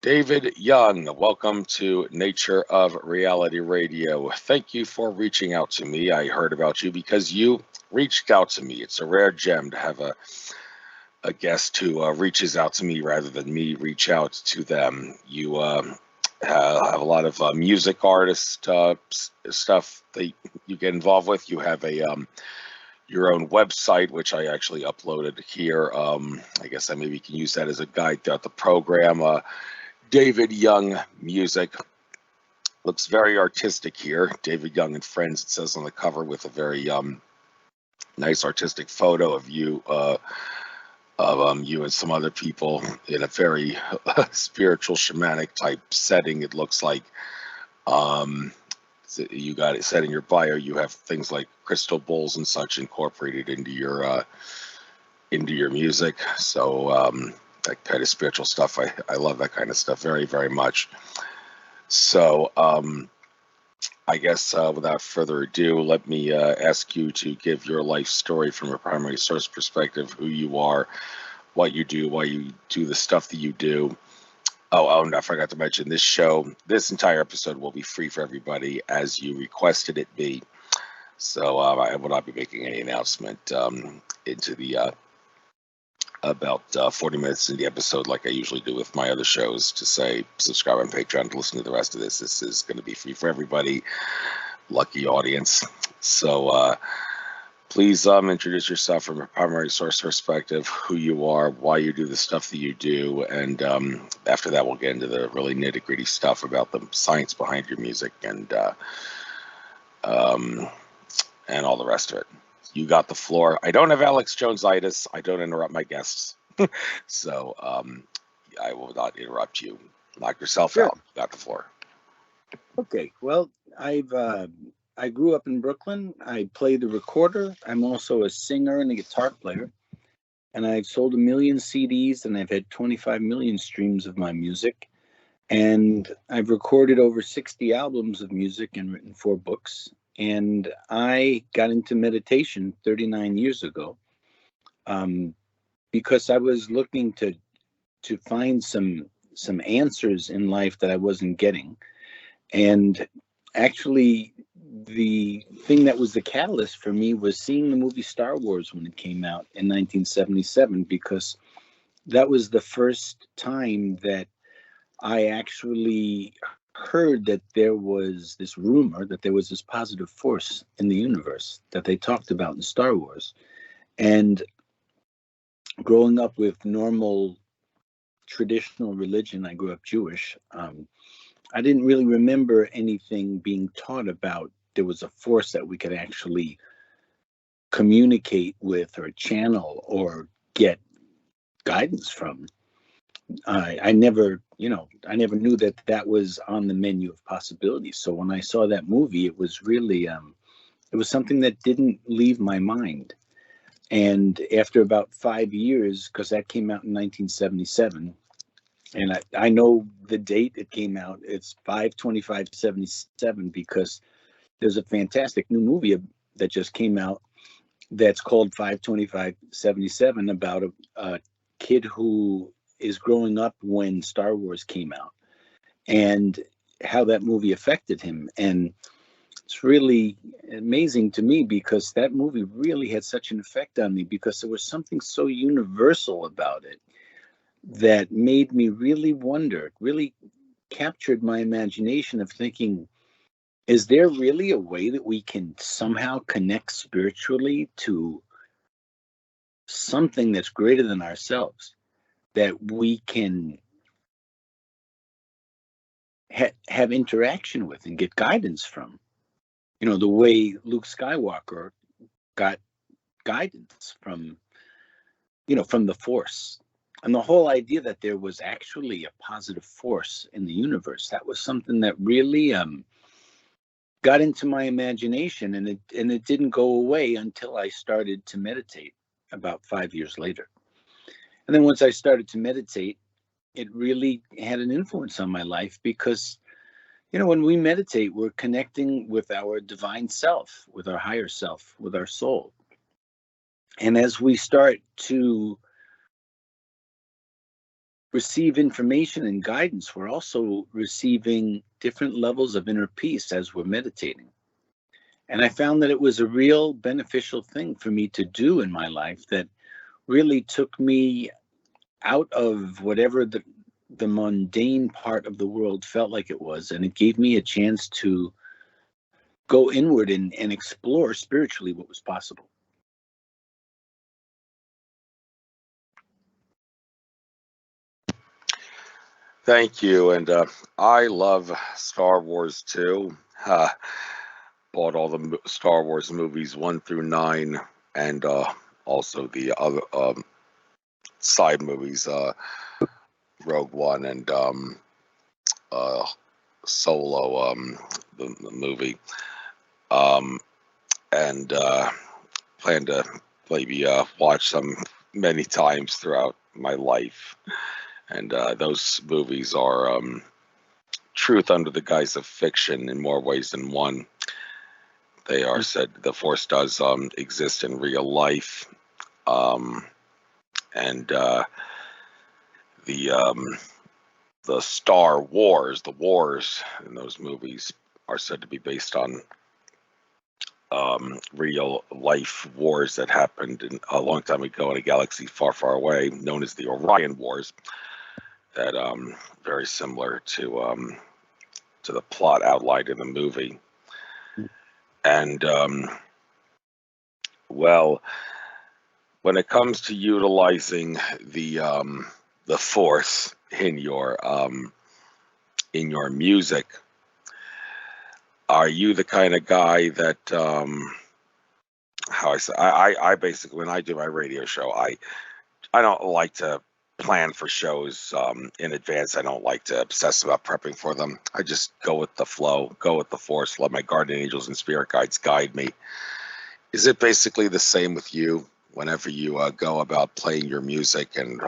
David Young, welcome to Nature of Reality Radio. Thank you for reaching out to me. I heard about you because you reached out to me. It's a rare gem to have a guest who reaches out to me rather than me reach out to them. You have a lot of music artist stuff that you get involved with. You have your own website, which I actually uploaded here. I guess I maybe can use that as a guide throughout the program. David Young Music. Looks very artistic here. David Young and Friends, it says on the cover, with a very nice artistic photo of you you and some other people in a very spiritual shamanic type setting. It looks like you got it said in your bio you have things like crystal bowls and such incorporated into your music. So that kind of spiritual stuff, I love that kind of stuff very, very much. So I guess without further ado, let me ask you to give your life story from a primary source perspective, who you are, what you do, why you do the stuff that you do. Oh, and I forgot to mention, this entire episode will be free for everybody as you requested it be. So I will not be making any announcement into the about 40 minutes in the episode like I usually do with my other shows, to say subscribe on Patreon to listen to the rest of this. This is going to be free for everybody. Lucky audience. So please introduce yourself from a primary source perspective, who you are, why you do the stuff that you do, and after that we'll get into the really nitty-gritty stuff about the science behind your music and all the rest of it. You got the floor. I don't have Alex Jones-itis. I don't interrupt my guests. So I will not interrupt you. Knock yourself out. You got the floor. Okay. Well, I grew up in Brooklyn. I play the recorder. I'm also a singer and a guitar player. And I've sold 1 million CDs, and I've had 25 million streams of my music. And I've recorded over 60 albums of music and written 4 books. And I got into meditation 39 years ago because I was looking to find some answers in life that I wasn't getting. And actually, the thing that was the catalyst for me was seeing the movie Star Wars when it came out in 1977, because that was the first time that I actually heard that there was this rumor that there was this positive force in the universe that they talked about in Star Wars. And growing up with normal traditional religion, I grew up Jewish. I didn't really remember anything being taught about there was a force that we could actually communicate with or channel or get guidance from. I never knew that that was on the menu of possibilities. So when I saw that movie, it was really, it was something that didn't leave my mind. And after about 5 years, because that came out in 1977, and I know the date it came out, it's 5/25/77, because there's a fantastic new movie that just came out that's called 5/25/77 about a kid who is growing up when Star Wars came out and how that movie affected him. And it's really amazing to me because that movie really had such an effect on me, because there was something so universal about it that made me really wonder, really captured my imagination of thinking, is there really a way that we can somehow connect spiritually to something that's greater than ourselves, that we can have interaction with and get guidance from? You know, the way Luke Skywalker got guidance from, from the Force. And the whole idea that there was actually a positive force in the universe, that was something that really got into my imagination, and it didn't go away until I started to meditate about 5 years later. And then once I started to meditate, it really had an influence on my life, because when we meditate, we're connecting with our divine self, with our higher self, with our soul. And as we start to receive information and guidance, we're also receiving different levels of inner peace as we're meditating. And I found that it was a real beneficial thing for me to do in my life that really took me out of whatever the mundane part of the world felt like it was. And it gave me a chance to go inward and explore spiritually what was possible. Thank you. And I love Star Wars too. Bought all the Star Wars movies 1 through 9, and also the other side movies, Rogue One and Solo, the movie, and plan to maybe watch them many times throughout my life. And those movies are truth under the guise of fiction in more ways than one. They are said the Force does exist in real life, and the Star Wars, the wars in those movies are said to be based on real life wars that happened a long time ago in a galaxy far, far away, known as the Orion Wars. That very similar to the plot outlined in the movie. And well, when it comes to utilizing the Force in your music, are you the kind of guy that how I say I basically, when I do my radio show, I don't like to plan for shows in advance. I don't like to obsess about prepping for them. I just go with the flow, go with the Force, let my guardian angels and spirit guides guide me. Is it basically the same with you whenever you go about playing your music and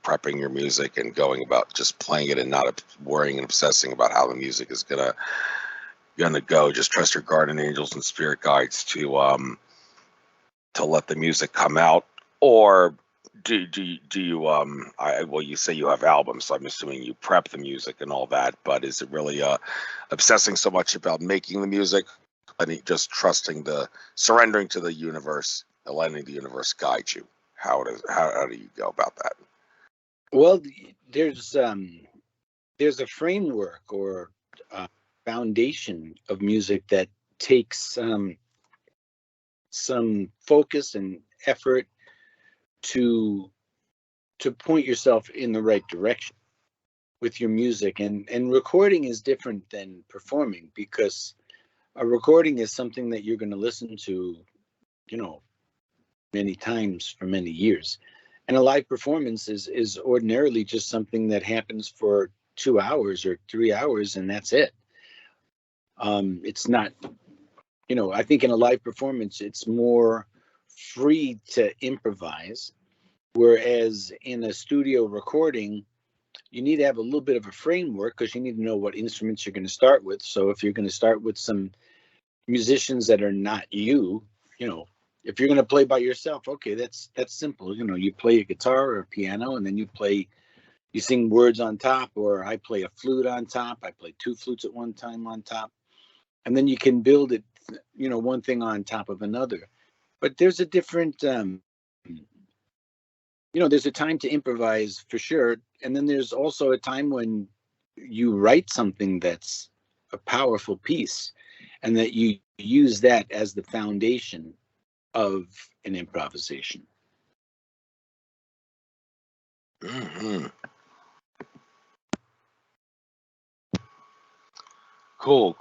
prepping your music and going about just playing it and not worrying and obsessing about how the music is gonna go? Just trust your guardian angels and spirit guides to let the music come out? Or do you well, you say you have albums, so I'm assuming you prep the music and all that, but is it really obsessing so much about making the music and just surrendering to the universe and letting the universe guide you? How do you go about that? Well, there's a framework or foundation of music that takes some focus and effort to point yourself in the right direction with your music. And recording is different than performing, because a recording is something that you're going to listen to, many times for many years. And a live performance is ordinarily just something that happens for 2 hours or 3 hours, and that's it. It's not, I think in a live performance, it's more free to improvise. Whereas in a studio recording, you need to have a little bit of a framework, because you need to know what instruments you're going to start with. So if you're going to start with some musicians that are not you, if you're going to play by yourself, okay, that's simple. You play a guitar or a piano, and then you sing words on top, or I play a flute on top. I play 2 flutes at one time on top. And then you can build it, one thing on top of another. But there's a different, there's a time to improvise for sure. And then there's also a time when you write something that's a powerful piece, and that you use that as the foundation of an improvisation. Mm-hmm. Cool.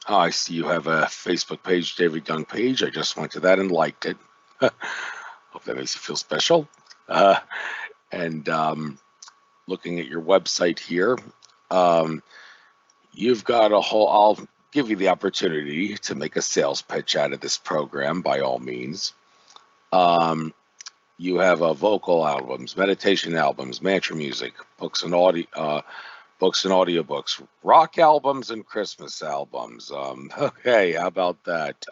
I see you have a Facebook page, David Young page. I just went to that and liked it. Hope that makes you feel special. And looking at your website here, you've got a whole, I'll give you the opportunity to make a sales pitch out of this program by all means. You have vocal albums, meditation albums, mantra music, books and audiobooks, rock albums, and Christmas albums. Okay, how about that?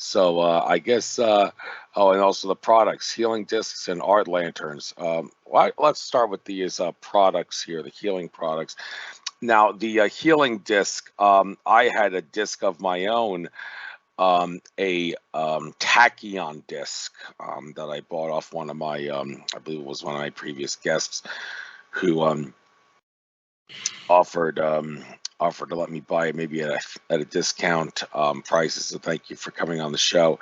So I guess, oh, and also the products, healing discs and art lanterns. Let's start with these products here, the healing products. Now, the healing disc, I had a disc of my own, a tachyon disc that I bought off one of my, I believe it was one of my previous guests who offered offered to let me buy it maybe at a discount prices. So thank you for coming on the show.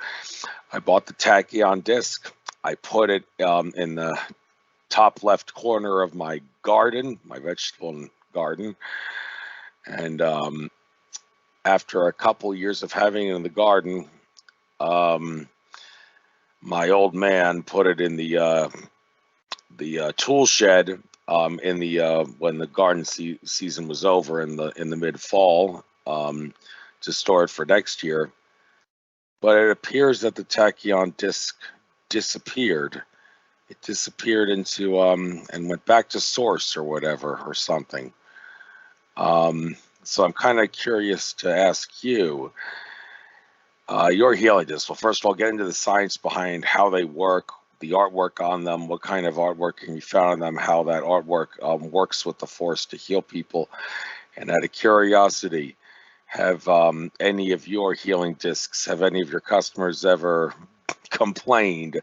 I bought the tachyon disc. I put it in the top left corner of my garden, my vegetable garden, and after a couple years of having it in the garden, my old man put it in the tool shed in the when the garden season was over in the mid fall, to store it for next year. But it appears that the tachyon disc disappeared. It disappeared into and went back to source or whatever or something. So I'm kind of curious to ask you, your healing discs. Well, first of all, get into the science behind how they work, the artwork on them, what kind of artwork can you found on them, how that artwork works with the force to heal people. And out of curiosity, have any of your healing discs, have any of your customers ever complained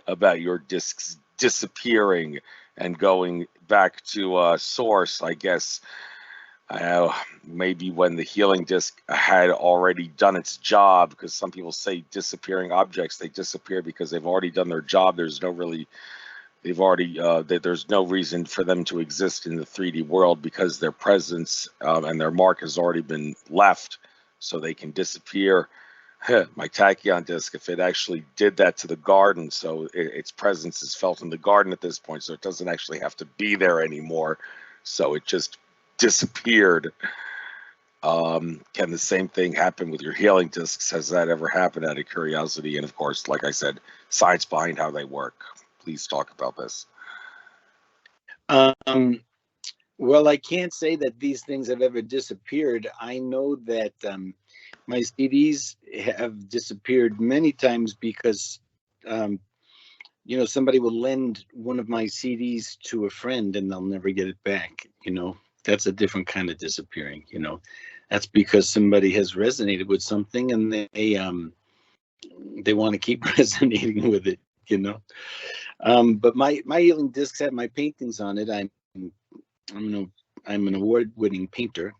about your discs disappearing and going back to source, I guess? Maybe when the healing disc had already done its job, because some people say disappearing objects, they disappear because they've already done their job. There's no really, they've already, there's no reason for them to exist in the 3D world because their presence and their mark has already been left, so they can disappear. My tachyon disc, if it actually did that to the garden, so its presence is felt in the garden at this point, so it doesn't actually have to be there anymore, so it just disappeared. Can the same thing happen with your healing discs? Has that ever happened, out of curiosity? And of course, like I said, science behind how they work. Please talk about this. Well, I can't say that these things have ever disappeared. I know that my CDs have disappeared many times because somebody will lend one of my CDs to a friend and they'll never get it back. That's a different kind of disappearing. That's because somebody has resonated with something and they want to keep resonating with it. But my healing discs have my paintings on it. I'm an award-winning painter.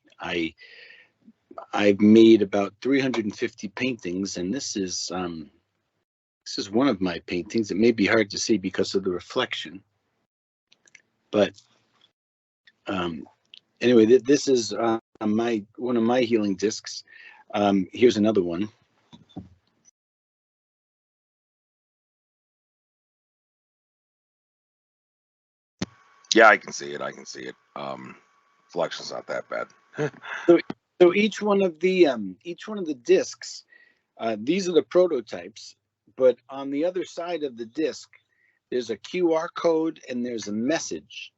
I've made about 350 paintings, and this is one of my paintings. It may be hard to see because of the reflection, but anyway, this is one of my healing discs. Here's another one. Yeah, I can see it. I can see it. Reflection's not that bad. So each one of the discs, these are the prototypes, but on the other side of the disc, there's a QR code and there's a message,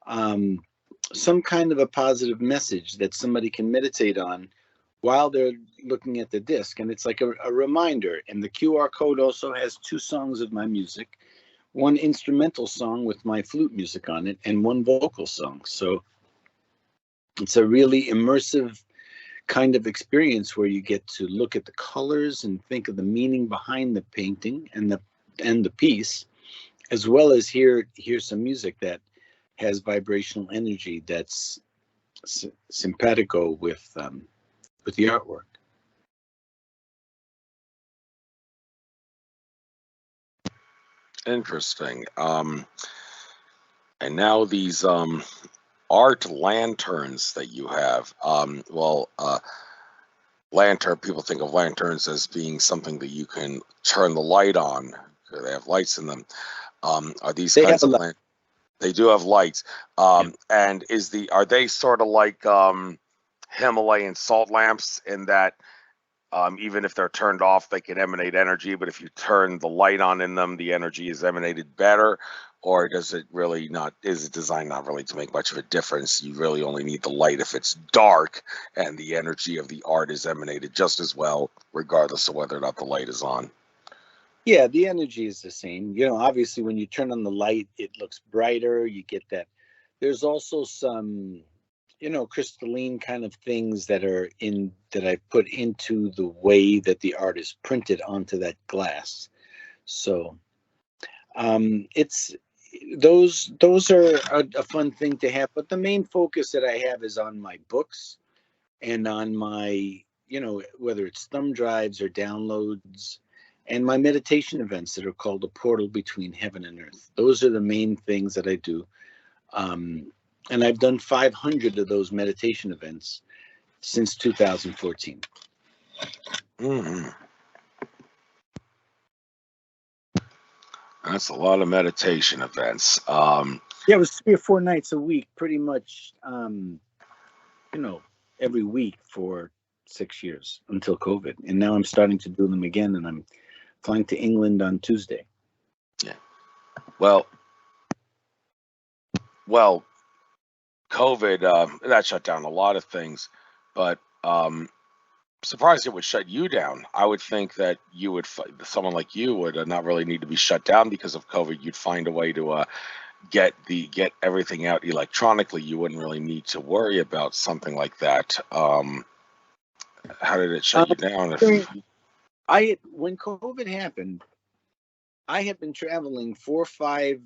some kind of a positive message that somebody can meditate on while they're looking at the disc. And it's like a reminder. And the QR code also has 2 songs of my music, one instrumental song with my flute music on it, and one vocal song. So it's a really immersive kind of experience where you get to look at the colors and think of the meaning behind the painting and the piece, as well as hear some music that has vibrational energy that's simpatico with the artwork. Interesting. And now these art lanterns that you have. Lantern, people think of lanterns as being something that you can turn the light on. They have lights in them. Are these kinds of lanterns? They do have lights. And are they sort of like Himalayan salt lamps in that even if they're turned off, they can emanate energy, but if you turn the light on in them, the energy is emanated better? or does it really not, is it designed not really to make much of a difference? You really only need the light if it's dark, and the energy of the art is emanated just as well, regardless of whether or not the light is on. Yeah, the energy is the same. Obviously when you turn on the light, it looks brighter. You get that. There's also some, crystalline kind of things that I put into the way that the art is printed onto that glass. So it's those are a fun thing to have. But the main focus that I have is on my books and on my, whether it's thumb drives or downloads, and my meditation events that are called A Portal Between Heaven and Earth. Those are the main things that I do. And I've done 500 of those meditation events since 2014. Mm-hmm. That's a lot of meditation events. Yeah, it was 3 or 4 nights a week, pretty much, every week for 6 years until COVID. And now I'm starting to do them again, and I'm flying to England on Tuesday. Yeah. Well, COVID, that shut down a lot of things, but surprised it would shut you down. I would think that someone like you would not really need to be shut down because of COVID. You'd find a way to get everything out electronically. You wouldn't really need to worry about something like that. How did it shut you down? When COVID happened, I had been traveling 4 or 5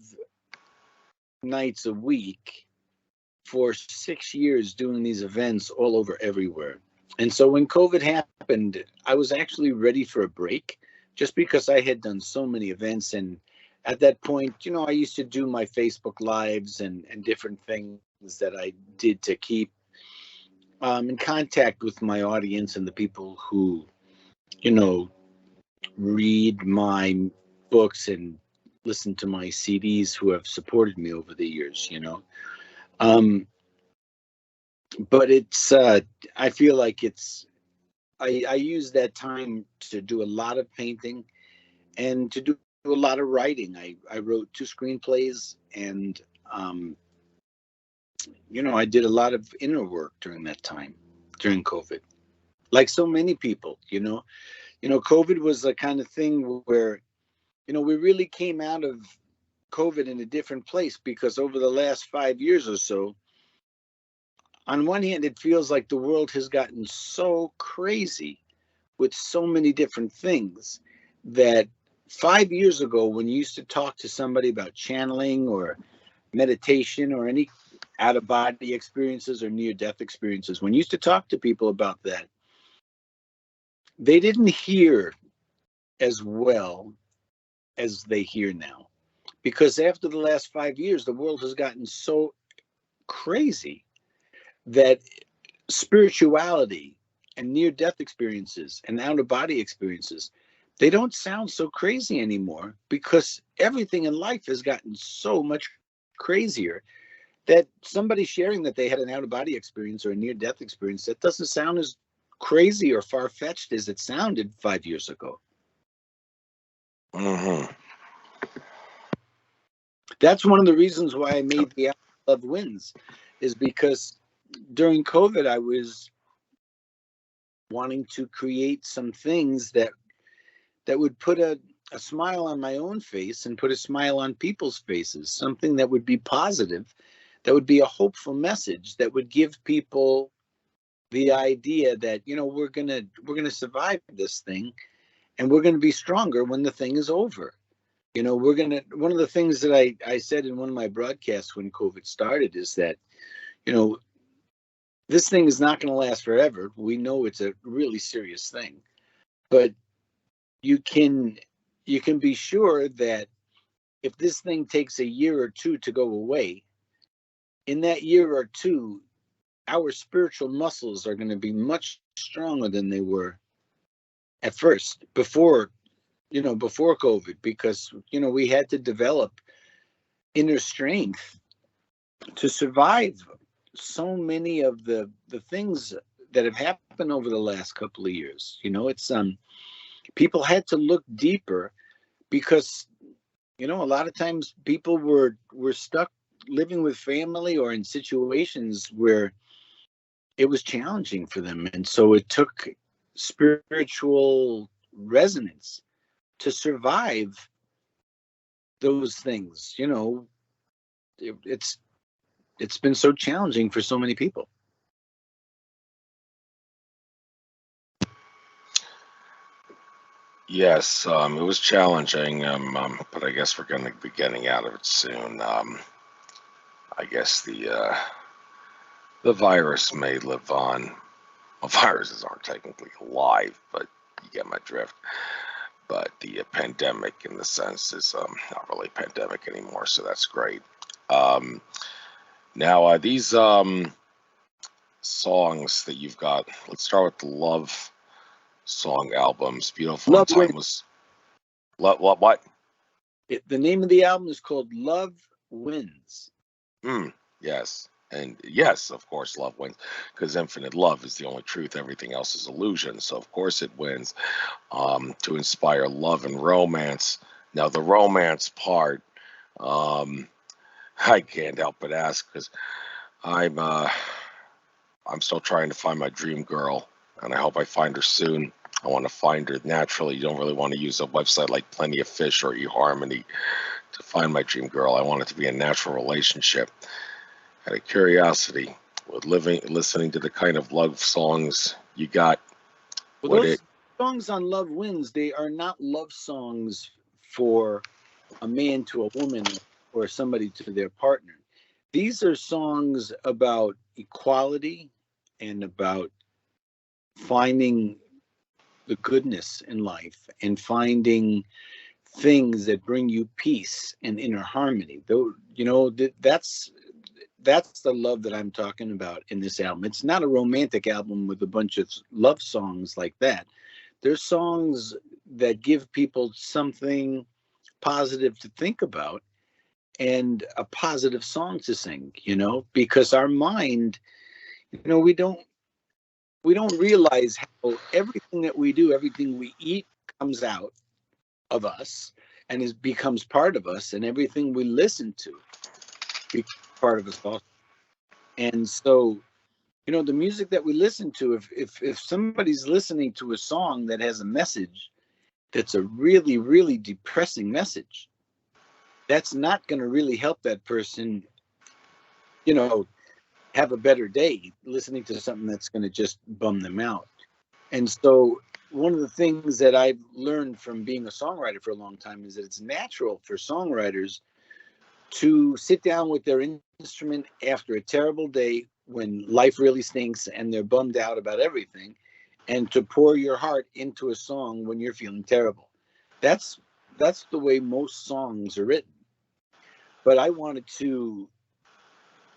nights a week for 6 years doing these events all over everywhere. And so when COVID happened, I was actually ready for a break just because I had done so many events. And at that point, I used to do my Facebook Lives and different things that I did to keep in contact with my audience and the people who, read my books and listen to my CDs, who have supported me over the years, But it's, I feel like I use that time to do a lot of painting and to do a lot of writing. I wrote 2 screenplays, and, I did a lot of inner work during that time, during COVID. Like so many people, COVID was the kind of thing where, we really came out of COVID in a different place, because over the last 5 years or so, on one hand, it feels like the world has gotten so crazy with so many different things that 5 years ago, when you used to talk to somebody about channeling or meditation or any out of body experiences or near death experiences, when you used to talk to people about that, they didn't hear as well as they hear now. Because after the last 5 years, the world has gotten so crazy that spirituality and near death experiences and out of body experiences, they don't sound so crazy anymore, because everything in life has gotten so much crazier that somebody sharing that they had an out of body experience or a near death experience, that doesn't sound as crazy or far fetched as it sounded 5 years ago. Mm-hmm. That's one of the reasons why I made the Love Wins, is because during COVID, I was wanting to create some things that would put a smile on my own face and put a smile on people's faces, something that would be positive, that would be a hopeful message, that would give people the idea that, we're going to survive this thing, and we're going to be stronger when the thing is over. One of the things that I said in one of my broadcasts when COVID started is that, this thing is not going to last forever. We know it's a really serious thing, but you can be sure that if this thing takes a year or 2 to go away, in that year or 2, our spiritual muscles are going to be much stronger than they were at first, before COVID, because, we had to develop inner strength to survive so many of the things that have happened over the last couple of years. It's people had to look deeper, because You know, a lot of times people were stuck living with family or in situations where it was challenging for them, and so it took spiritual resonance to survive those things. You know, it's it's been so challenging for so many people. Yes, it was challenging, but I guess we're going to be getting out of it soon. I guess the virus may live on. Well, viruses aren't technically alive, but you get my drift. But the pandemic, in the sense, is not really a pandemic anymore, so that's great. Um, Now, these songs that you've got, let's start with the love song albums. Beautiful in Love Wins. Timeless. What? The name of the album is called Love Wins. Yes. And yes, of course, love wins because infinite love is the only truth. Everything else is illusion. So, of course, it wins to inspire love and romance. Now, the romance part, um, I can't help but ask because I'm uh, I'm still trying to find my dream girl, and I hope I find her soon. I want to find her naturally. You don't really want to use a website like Plenty of Fish or eHarmony to find my dream girl. I want it to be a natural relationship. Out of curiosity, with listening to the kind of love songs you got, Well, would it? those songs on Love Wins, they are not love songs for a man to a woman or somebody to their partner. These are songs about equality and about finding the goodness in life and finding things that bring you peace and inner harmony. Though, you know, that's the love that I'm talking about in this album. It's not a romantic album with a bunch of love songs like that. There's songs that give people something positive to think about and a positive song to sing, you know, because our mind, you know, we don't realize how everything that we do, everything we eat comes out of us and becomes part of us, and everything we listen to becomes part of us also. And so, you know, the music that we listen to, if somebody's listening to a song that has a message that's a really, really depressing message, that's not going to really help that person, you know, have a better day listening to something that's going to just bum them out. And so one of the things that I've learned from being a songwriter for a long time is that it's natural for songwriters to sit down with their instrument after a terrible day when life really stinks and they're bummed out about everything, and to pour your heart into a song when you're feeling terrible. That's that's the way most songs are written. But I wanted to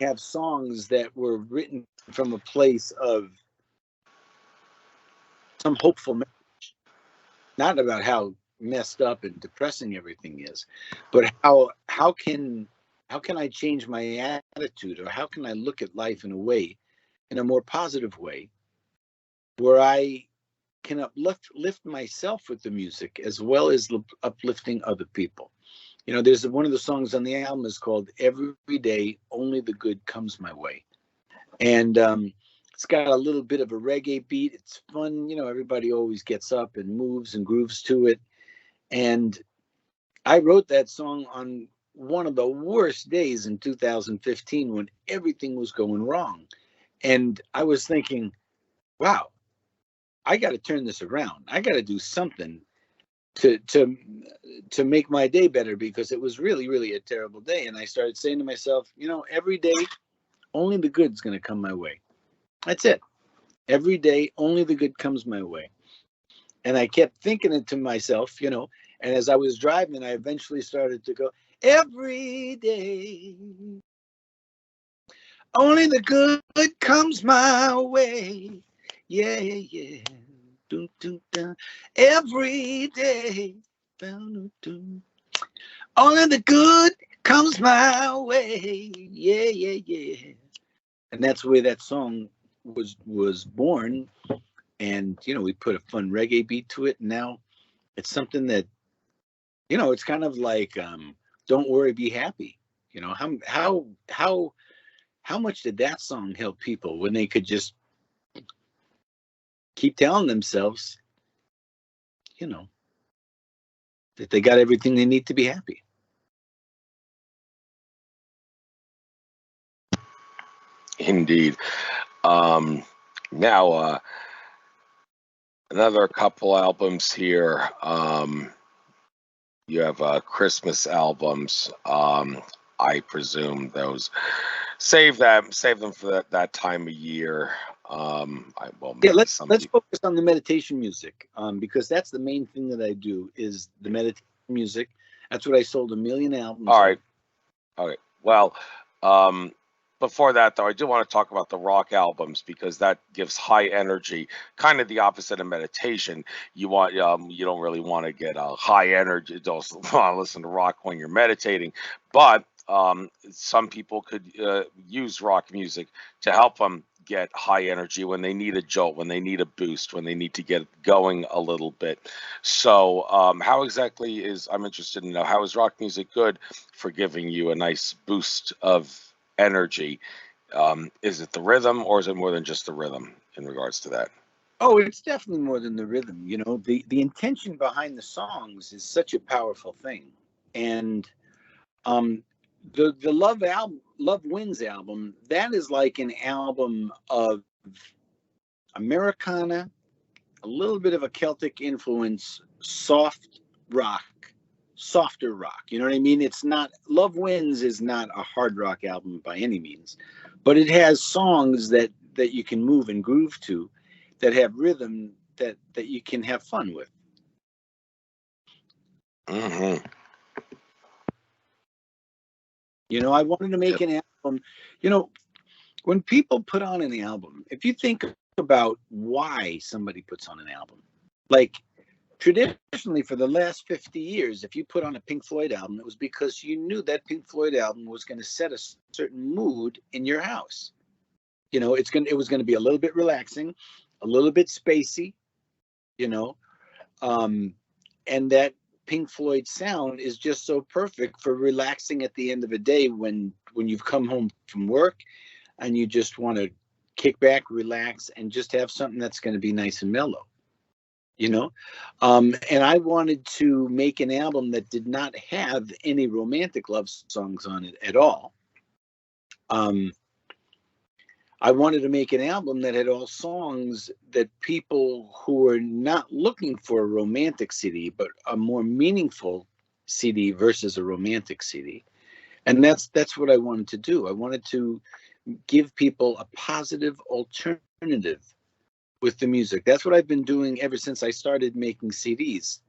have songs that were written from a place of some hopeful message, not about how messed up and depressing everything is, but how can I change my attitude, or how can I look at life in a way, in a more positive way, where I can lift myself with the music as well as uplifting other people. You know, there's one of the songs on the album is called "Every Day Only the Good Comes My Way," and it's got a little bit of a reggae beat. It's fun, you know. Everybody always gets up and moves and grooves to it. And I wrote that song on one of the worst days in 2015 when everything was going wrong. And I was thinking, wow, I got to turn this around. I got to do something to to to make my day better, because it was really, really a terrible day. And I started saying to myself, you know, every day only the good's going to come my way. That's it. Every day only the good comes my way. And I kept thinking it to myself, you know, and as I was driving, I eventually started to go, every day only the good comes my way. Yeah, yeah. Dun, dun, dun. Every day. Dun, dun. Only the good comes my way. Yeah, yeah, yeah. And that's where that song was born. And you know, we put a fun reggae beat to it. And now it's something that You know, it's kind of like, "Don't worry, be happy." You know, how much did that song help people when they could just keep telling themselves, you know, that they got everything they need to be happy? Indeed. Now, another couple albums here. You have Christmas albums. I presume those save them for that time of year. Well, Yeah, maybe some let's people. focus on the meditation music, because that's the main thing that I do is the meditation music. That's what I sold 1 million albums All of. right. Okay. Well, um, before that though, I do want to talk about the rock albums because that gives high energy, kind of the opposite of meditation. You don't really want to get a high energy. You don't want to listen to rock when you're meditating, but some people could use rock music to help them get high energy when they need a jolt, when they need a boost, when they need to get going a little bit. So, how exactly I'm interested in know how is rock music good for giving you a nice boost of energy? Is it the rhythm or is it more than just the rhythm in regards to that? Oh, it's definitely more than the rhythm. You know, the intention behind the songs is such a powerful thing. And um the Love Wins album, that is like an album of Americana, a little bit of a Celtic influence, rock, softer rock. You know what I mean? It's not, Love Wins is not a hard rock album by any means, but it has songs that you can move and groove to, that have rhythm that you can have fun with. Hmm. You know, I wanted to make Yep. an album. You know, when people put on an album, if you think about why somebody puts on an album, like traditionally for the last 50 years, if you put on a Pink Floyd album, it was because you knew that Pink Floyd album was going to set a certain mood in your house. You know, it was going to be a little bit relaxing, a little bit spacey, you know, um, and that Pink Floyd sound is just so perfect for relaxing at the end of a day when you've come home from work and you just want to kick back, relax, and just have something that's going to be nice and mellow, you know. And I wanted to make an album that did not have any romantic love songs on it at all. um, I wanted to make an album that had all songs that people who are not looking for a romantic CD but a more meaningful CD versus a romantic CD. And that's what I wanted to do. I wanted to give people a positive alternative with the music. That's what I've been doing ever since I started making CDs,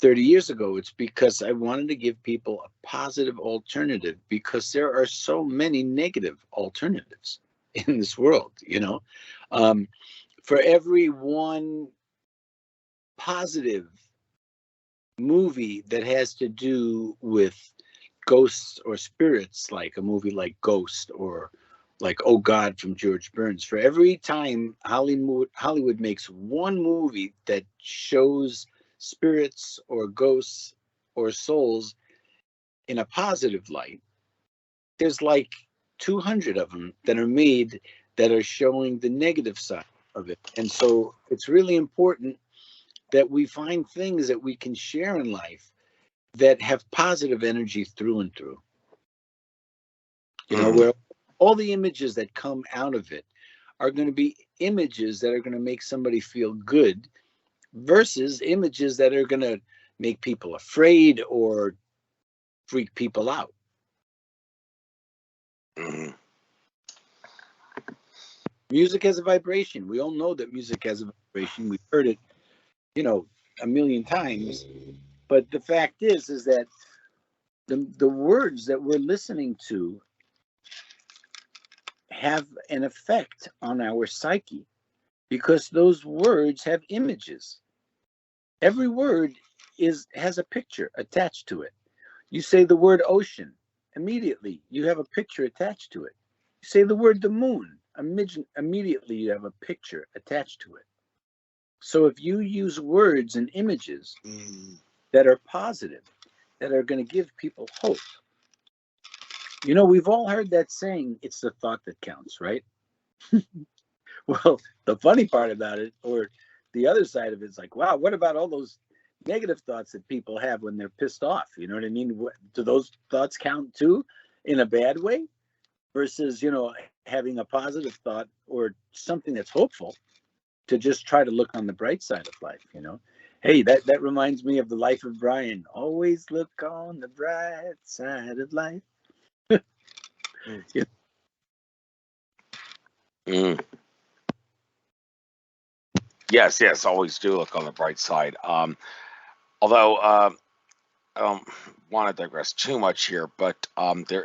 30 years ago. It's because I wanted to give people a positive alternative, because there are so many negative alternatives in this world, you know. Um, for every one positive movie that has to do with ghosts or spirits, like a movie like Ghost or like Oh God from George Burns, for every time Hollywood makes one movie that shows spirits or ghosts or souls in a positive light, there's like 200 of them that are made that are showing the negative side of it. And so it's really important that we find things that we can share in life that have positive energy through and through. You know, Hmm. where all the images that come out of it are going to be images that are going to make somebody feel good versus images that are going to make people afraid or freak people out. Hmm. Music has a vibration. We all know that music has a vibration. We've heard it, you know, 1 million times. But the fact is that the words that we're listening to have an effect on our psyche, because those words have images. Every word has a picture attached to it. You say the word ocean, immediately you have a picture attached to it. You say the word the moon, immediately you have a picture attached to it. So if you use words and images, that are positive, that are going to give people hope. You know, we've all heard that saying, it's the thought that counts, right? Well, the funny part about it, or the other side of it, is like, wow, what about all those negative thoughts that people have when they're pissed off? You know what I mean? Do those thoughts count too in a bad way? Versus, you know, having a positive thought or something that's hopeful to just try to look on the bright side of life, you know? Hey, that reminds me of the life of Brian. Always look on the bright side of life. Yeah. Mm. Yes, always do look on the bright side. Although I don't want to digress too much here, but there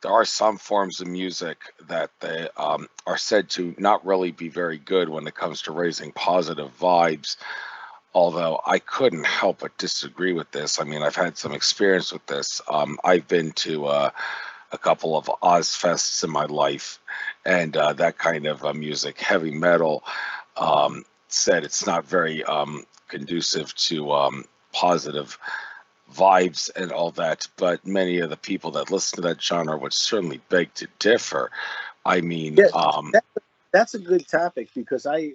are some forms of music that they are said to not really be very good when it comes to raising positive vibes. Although I couldn't help but disagree with this. I mean, I've had some experience with this. I've been to a couple of Ozfests in my life, and that kind of music, heavy metal, said it's not very conducive to positive vibes and all that. But many of the people that listen to that genre would certainly beg to differ. I mean, Yes, that, that's a good topic because I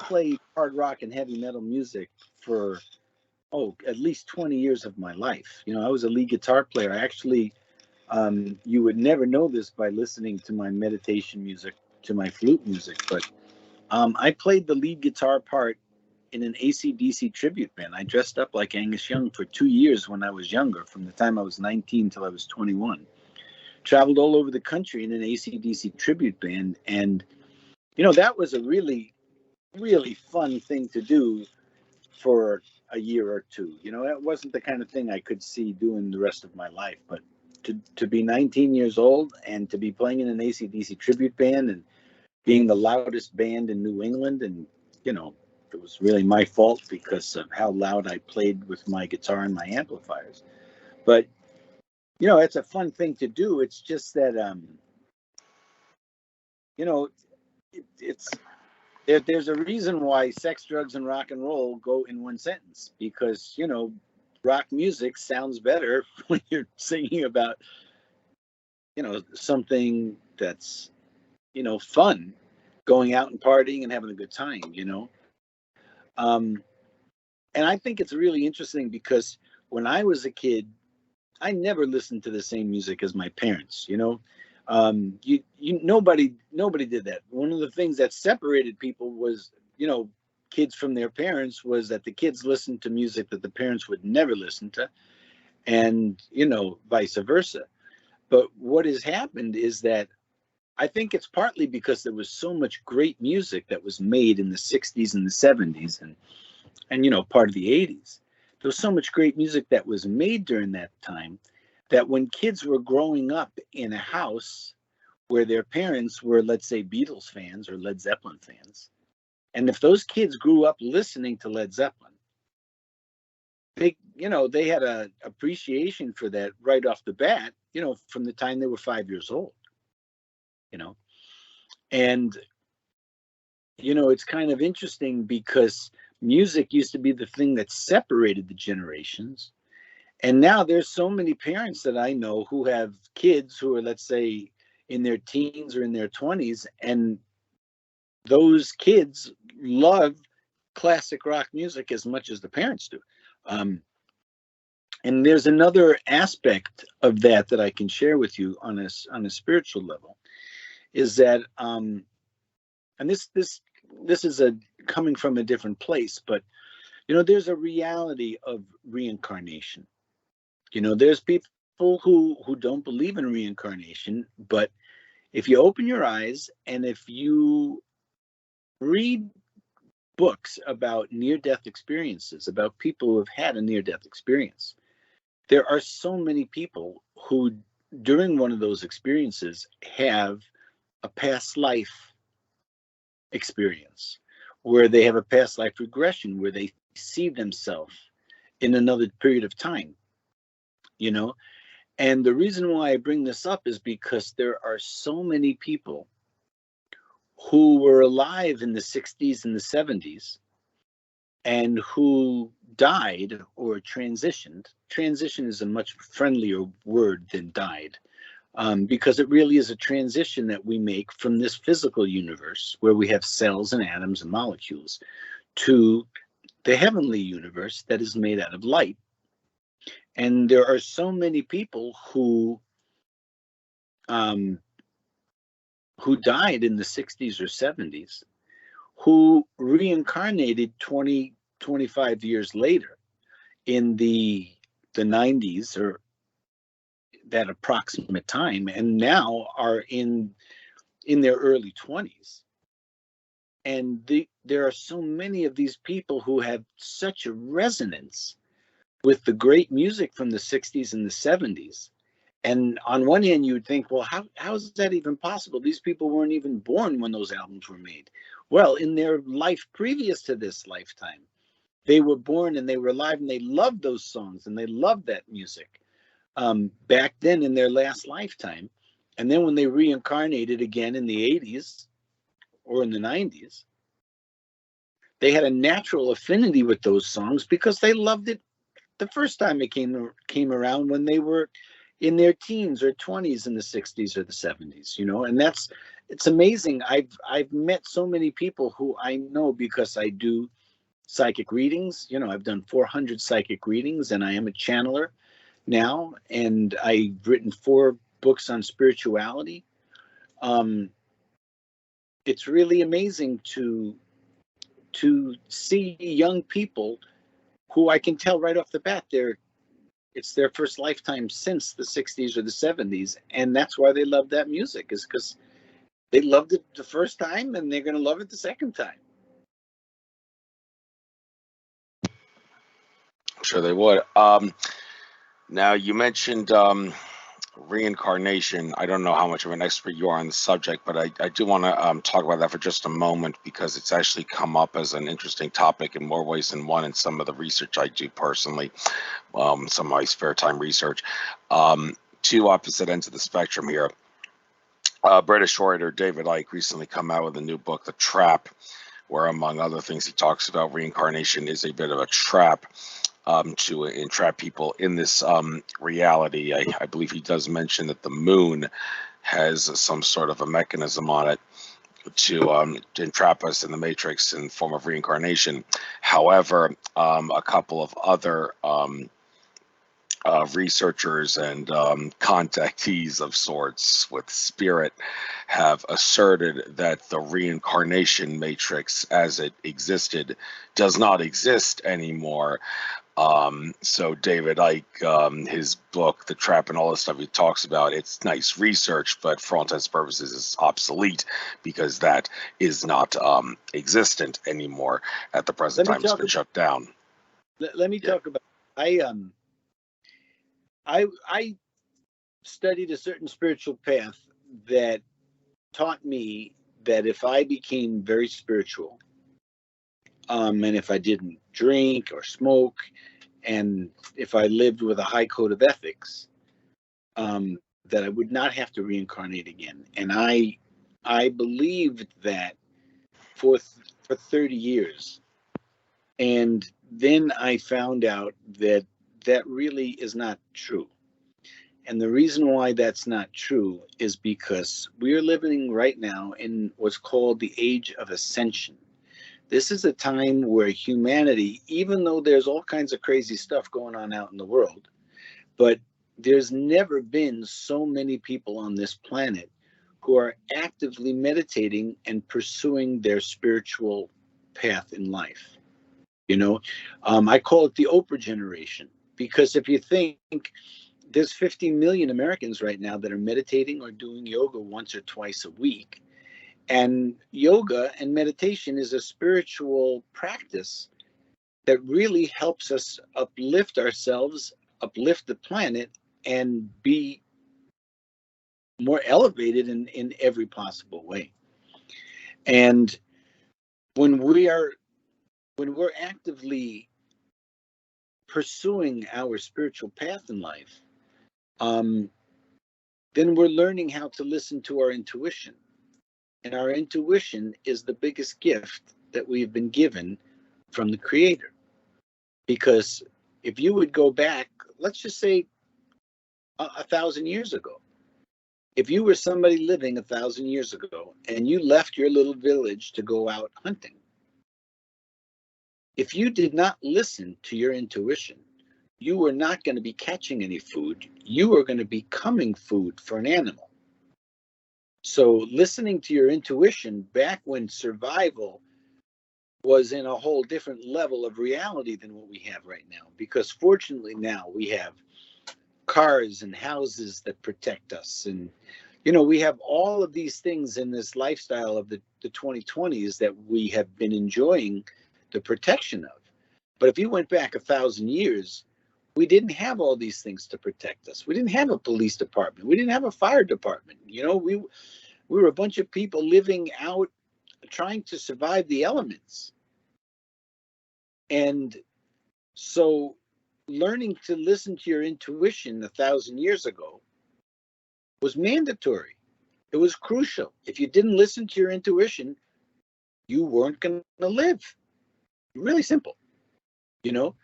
played hard rock and heavy metal music for at least 20 years of my life. You know, I was a lead guitar player. I actually, you would never know this by listening to my meditation music, to my flute music, but I played the lead guitar part in an AC/DC tribute band. I dressed up like Angus Young for 2 years when I was younger, from the time I was 19 till I was 21. Traveled all over the country in an AC/DC tribute band, and you know that was a really, really fun thing to do for a year or two. You know, it wasn't the kind of thing I could see doing the rest of my life, but to be 19 years old and to be playing in an AC/DC tribute band and being the loudest band in New England, and you know, it was really my fault because of how loud I played with my guitar and my amplifiers. But you know, it's a fun thing to do. It's just that you know, it's there's a reason why sex, drugs, and rock and roll go in one sentence, because you know, rock music sounds better when you're singing about, you know, something that's, you know, fun, going out and partying and having a good time, you know. um and I think it's really interesting because when I was a kid, I never listened to the same music as my parents, you know. Nobody did that. One of the things that separated people was, you know, kids from their parents, was that the kids listened to music that the parents would never listen to, and you know, vice versa. But what has happened is that I think it's partly because there was so much great music that was made in the 60s and the 70s, and you know, part of the 80s. There was so much great music that was made during that time that when kids were growing up in a house where their parents were, let's say, Beatles fans or Led Zeppelin fans, and if those kids grew up listening to Led Zeppelin, they, you know, they had a appreciation for that right off the bat, you know, from the time they were 5 years old, you know. And you know, it's kind of interesting because music used to be the thing that separated the generations. And now there's so many parents that I know who have kids who are, let's say, in their teens or in their 20s, and those kids love classic rock music as much as the parents do. Um, and there's another aspect of that that I can share with you on a spiritual level, is that and this is a coming from a different place, but you know, there's a reality of reincarnation. You know, there's people who don't believe in reincarnation, but if you open your eyes and if you read books about near-death experiences, about people who have had a near-death experience, there are so many people who, during one of those experiences, have a past life experience, where they have a past life regression, where they see themselves in another period of time, you know. And the reason why I bring this up is because there are so many people who were alive in the 60s and the 70s and who died or transitioned. Transition is a much friendlier word than died, because it really is a transition that we make from this physical universe where we have cells and atoms and molecules to the heavenly universe that is made out of light. And there are so many people who died in the 60s or 70s who reincarnated 20, 25 years later in the 90s or that approximate time, and now are in their early 20s. And there are so many of these people who have such a resonance with the great music from the 60s and the 70s. And on one hand, you would think, well, how is that even possible? These people weren't even born when those albums were made. Well, in their life previous to this lifetime, they were born and they were alive and they loved those songs and they loved that music back then in their last lifetime. And then when they reincarnated again in the 80s or in the 90s, they had a natural affinity with those songs because they loved it the first time it came around when they were in their teens or 20s in the 60s or the 70s, you know. And it's amazing. I've met so many people who I know because I do psychic readings. You know, I've done 400 psychic readings and I am a channeler now, and I've written 4 books on spirituality. It's really amazing to see young people who I can tell right off the bat it's their first lifetime since the 60s or the 70s, and that's why they love that music, is because they loved it the first time and they're going to love it the second time. I'm sure they would. Now, you mentioned reincarnation. I don't know how much of an expert you are on the subject, but I do want to talk about that for just a moment, because it's actually come up as an interesting topic in more ways than one in some of the research I do personally, some of my spare time research. Two opposite ends of the spectrum here. British orator David Icke recently come out with a new book, The Trap, where, among other things, he talks about reincarnation is a bit of a trap to entrap people in this reality. I believe he does mention that the moon has some sort of a mechanism on it to entrap us in the matrix in the form of reincarnation. However, a couple of other researchers and contactees of sorts with spirit have asserted that the reincarnation matrix as it existed does not exist anymore. So David Icke, his book, The Trap, and all the stuff he talks about, it's nice research, but for all intents and purposes, it's obsolete because that is not existent anymore at the present time. It's been shut down. Let me talk about. I studied a certain spiritual path that taught me that if I became very spiritual, and if I didn't drink or smoke, and if I lived with a high code of ethics, that I would not have to reincarnate again. And I believed that for 30 years. And then I found out that that really is not true. And the reason why that's not true is because we are living right now in what's called the age of ascension. This is a time where humanity, even though there's all kinds of crazy stuff going on out in the world, but there's never been so many people on this planet who are actively meditating and pursuing their spiritual path in life. You know, I call it the Oprah generation, because if you think, there's 50 million Americans right now that are meditating or doing yoga once or twice a week. And yoga and meditation is a spiritual practice that really helps us uplift ourselves, uplift the planet, and be more elevated in every possible way. And when we're actively pursuing our spiritual path in life, then we're learning how to listen to our intuition. And our intuition is the biggest gift that we've been given from the Creator. Because if you would go back, let's just say 1,000 years ago, if you were somebody living 1,000 years ago and you left your little village to go out hunting, if you did not listen to your intuition, you were not going to be catching any food. You were going to be becoming food for an animal. So listening to your intuition back when survival was in a whole different level of reality than what we have right now, because fortunately now we have cars and houses that protect us, and we have all of these things in this lifestyle of the 2020s that we have been enjoying the protection of. But if you went back 1,000 years, we didn't have all these things to protect us. We didn't have a police department. We didn't have a fire department. We were a bunch of people living out, trying to survive the elements. And so learning to listen to your intuition 1,000 years ago was mandatory. It was crucial. If you didn't listen to your intuition, you weren't going to live. Really simple, you know.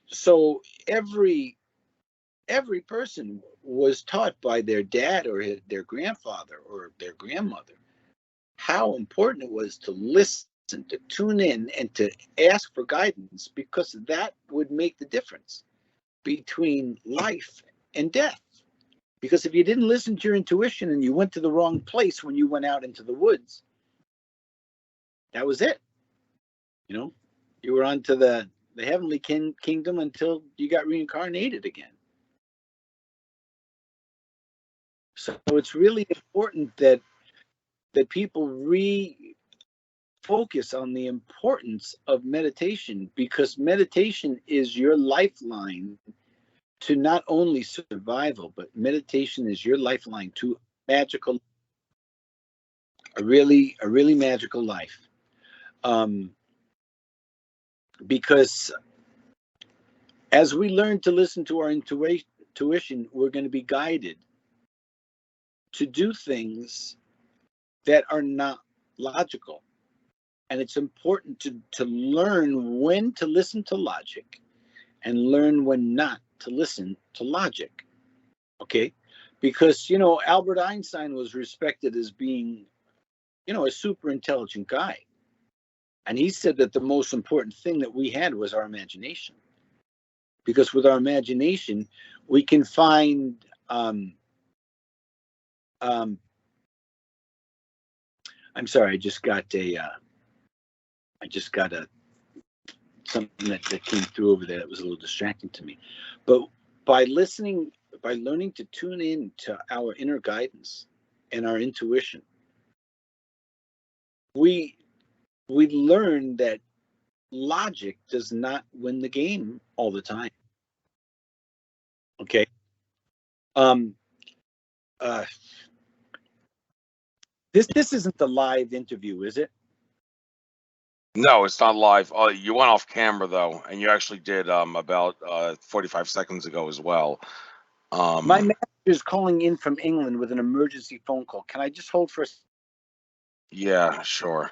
So every person was taught by their dad or their grandfather or their grandmother how important it was to listen, to tune in, and to ask for guidance, because that would make the difference between life and death. Because if you didn't listen to your intuition and you went to the wrong place when you went out into the woods, that was it. You were on to the heavenly kingdom until you got reincarnated again. So it's really important that people focus on the importance of meditation, because meditation is your lifeline to not only survival, but meditation is your lifeline to a really magical life. Because as we learn to listen to our intuition, we're going to be guided to do things that are not logical. And it's important to learn when to listen to logic and learn when not to listen to logic. Okay? Because, Albert Einstein was respected as being, a super intelligent guy. And he said that the most important thing that we had was our imagination. Because with our imagination, we can find I'm sorry, I just got something that came through over there that was a little distracting to me. But by learning to tune in to our inner guidance and our intuition, we learn that logic does not win the game all the time. Okay. This isn't the live interview, is it? No, it's not live. You went off camera though, and you actually did about 45 seconds ago as well. My manager is calling in from England with an emergency phone call. Can I just hold for a second? Yeah, sure.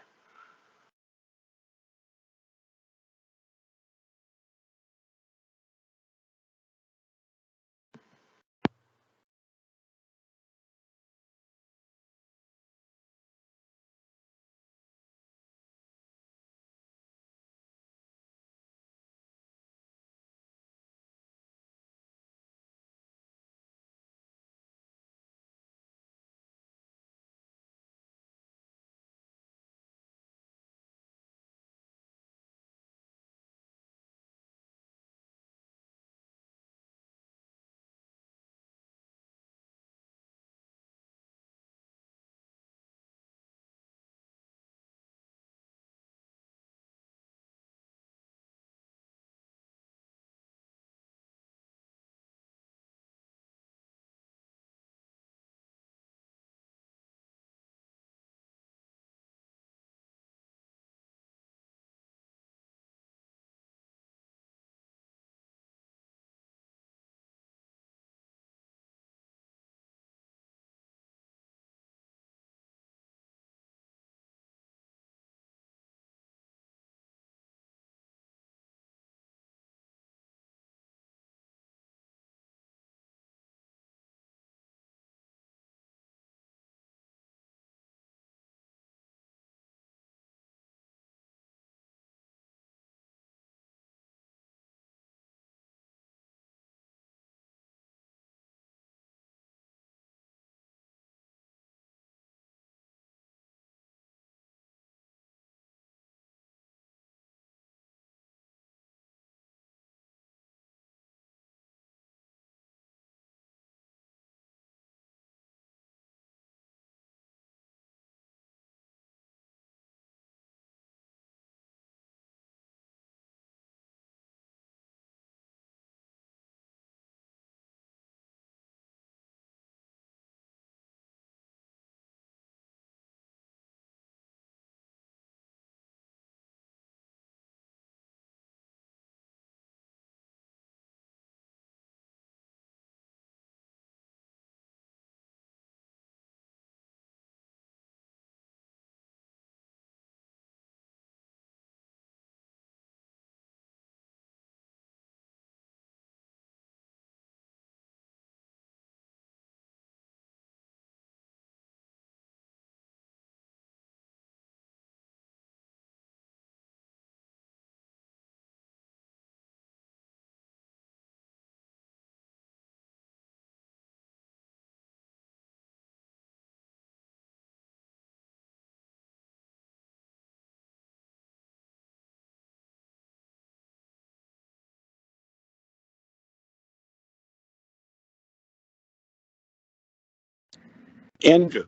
Andrew.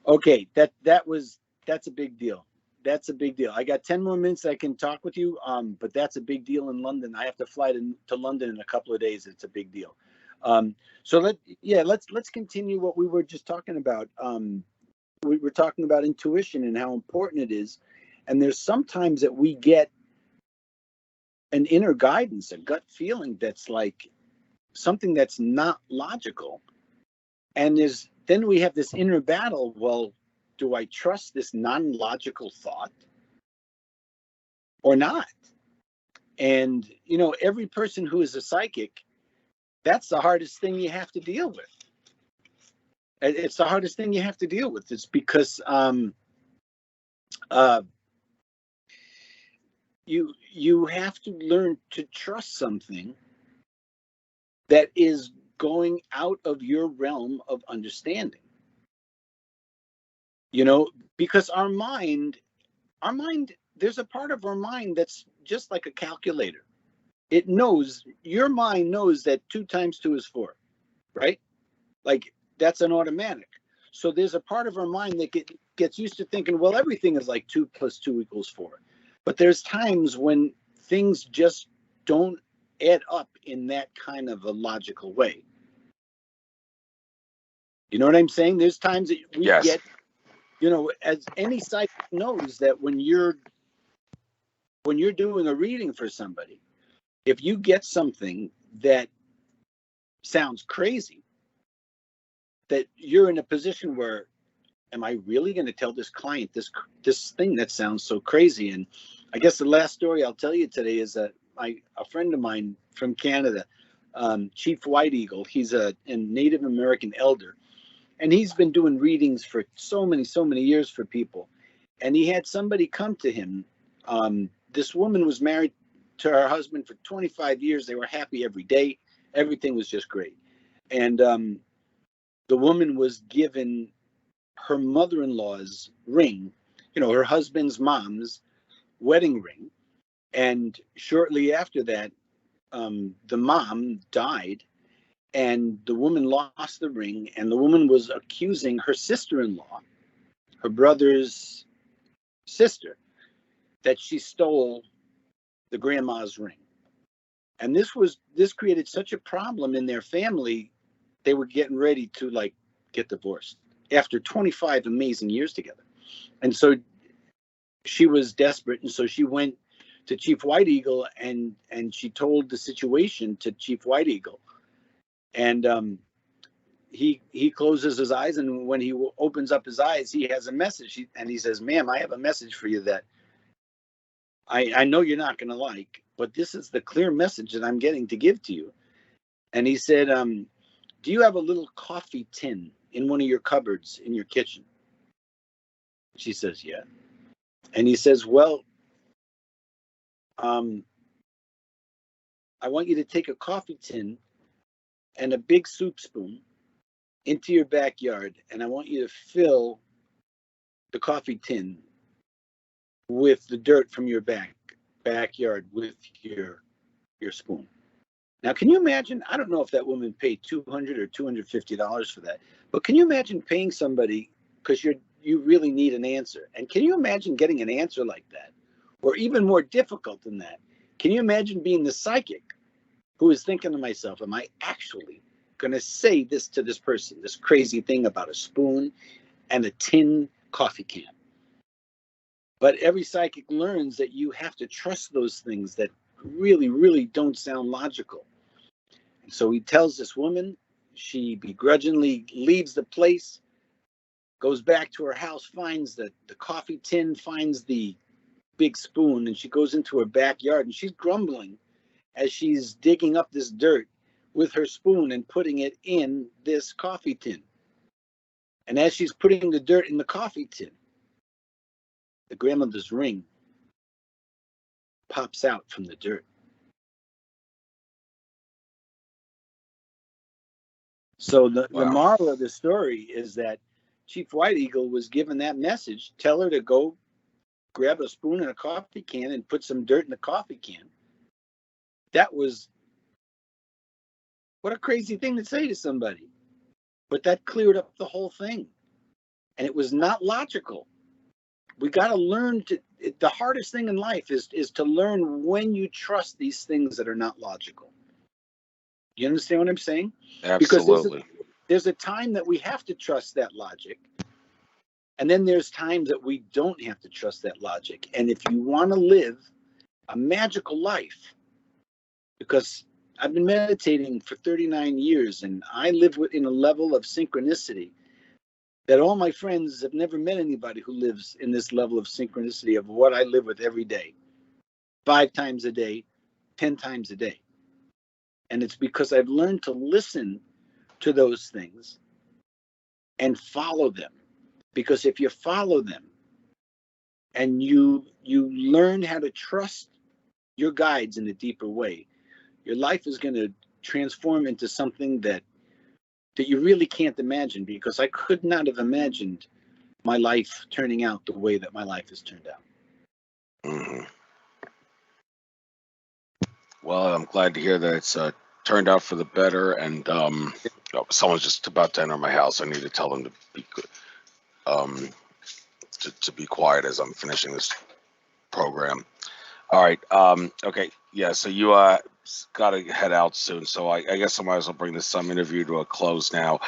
Okay, that's a big deal. That's a big deal. I got 10 more minutes I can talk with you, but that's a big deal in London. I have to fly to London in a couple of days. It's a big deal. So let's continue what we were just talking about. We were talking about intuition and how important it is. And there's sometimes that we get an inner guidance, a gut feeling that's like something that's not logical. And then we have this inner battle. Well, do I trust this non-logical thought or not? And, every person who is a psychic, that's the hardest thing you have to deal with. It's the hardest thing you have to deal with. It's because you have to learn to trust something that is going out of your realm of understanding. Because our mind, there's a part of our mind that's just like a calculator. Your mind knows that 2 times 2 is 4, right? Like, that's an automatic. So there's a part of our mind that gets used to thinking, well, everything is like 2 + 2 = 4. But there's times when things just don't add up in that kind of a logical way. You know what I'm saying? There's times that we get, as any psychic knows, that when you're doing a reading for somebody, if you get something that sounds crazy, that you're in a position where, am I really going to tell this client this thing that sounds so crazy? And I guess the last story I'll tell you today is that a friend of mine from Canada, Chief White Eagle, he's a Native American elder, and he's been doing readings for so many years for people. And he had somebody come to him. This woman was married to her husband for 25 years. They were happy every day. Everything was just great. And the woman was given her mother-in-law's ring, her husband's mom's wedding ring. And shortly after that, the mom died, and the woman lost the ring, and the woman was accusing her sister-in-law, her brother's sister, that she stole the grandma's ring. And this created such a problem in their family. They were getting ready to get divorced after 25 amazing years together. And so she was desperate, and so she went to Chief White Eagle, and she told the situation to Chief White Eagle. And he closes his eyes, and when he opens up his eyes, he has a message. And he says, "Ma'am, I have a message for you that I know you're not going to like, but this is the clear message that I'm getting to give to you." And he said, "Do you have a little coffee tin in one of your cupboards in your kitchen?" She says, "Yeah." And he says, "Well, I want you to take a coffee tin and a big soup spoon into your backyard, and I want you to fill the coffee tin with the dirt from your backyard with your spoon." Now, can you imagine? I don't know if that woman paid $200 or $250 for that, but can you imagine paying somebody because you really need an answer? And can you imagine getting an answer like that? Or even more difficult than that, can you imagine being the psychic who is thinking to myself, am I actually going to say this to this person, this crazy thing about a spoon and a tin coffee can? But every psychic learns that you have to trust those things that really, really don't sound logical. And so he tells this woman, she begrudgingly leaves the place, goes back to her house, finds the coffee tin, finds the big spoon, and she goes into her backyard, and she's grumbling as she's digging up this dirt with her spoon and putting it in this coffee tin. And as she's putting the dirt in the coffee tin, the grandmother's ring pops out from the dirt. So the moral of the story is that Chief White Eagle was given that message. Tell her to go grab a spoon and a coffee can and put some dirt in the coffee can. That was, what a crazy thing to say to somebody. but that cleared up the whole thing. And it was not logical. We got to learn to, the hardest thing in life is to learn when you trust these things that are not logical. You understand what I'm saying? Absolutely. Because there's a time that we have to trust that logic. And then there's times that we don't have to trust that logic. And if you want to live a magical life, because I've been meditating for 39 years and I live in a level of synchronicity that all my friends have never met anybody who lives in this level of synchronicity of what I live with every day, 5 times a day, 10 times a day. And it's because I've learned to listen to those things and follow them. Because if you follow them and you learn how to trust your guides in a deeper way, your life is going to transform into something that you really can't imagine, because I could not have imagined my life turning out the way that my life has turned out. Mm-hmm. Well, I'm glad to hear that it's turned out for the better. And someone's just about to enter my house. I need to tell them to be to be quiet as I'm finishing this program. All right. Okay. Yeah. So you got to head out soon. So I guess I might as well bring this interview to a close now.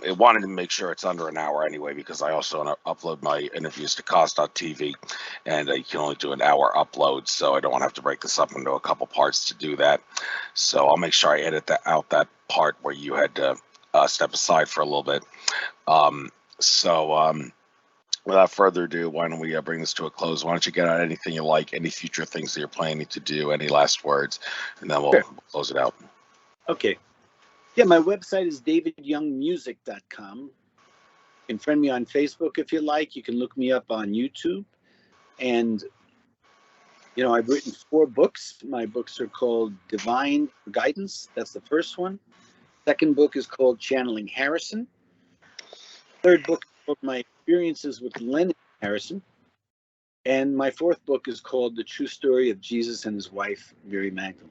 It wanted to make sure it's under an hour anyway, because I also upload my interviews to Cause.tv, and you can only do an hour upload. So I don't want to have to break this up into a couple parts to do that. So I'll make sure I edit out that part where you had to step aside for a little bit. Without further ado, why don't we bring this to a close? Why don't you get out anything you like, any future things that you're planning to do, any last words, and then we'll close it out. Okay. Yeah, my website is davidyoungmusic.com. You can friend me on Facebook if you like. You can look me up on YouTube. And, you know, I've written 4 books. My books are called Divine Guidance. That's the first one. Second book is called Channeling Harrison. Third book is my experiences with Lennon Harrison. And my 4th book is called The True Story of Jesus and His Wife, Mary Magdalene.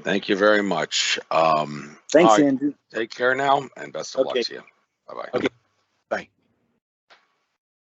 Thank you very much. Thanks, Andrew. Take care now, and best of luck to you. Bye-bye. Okay.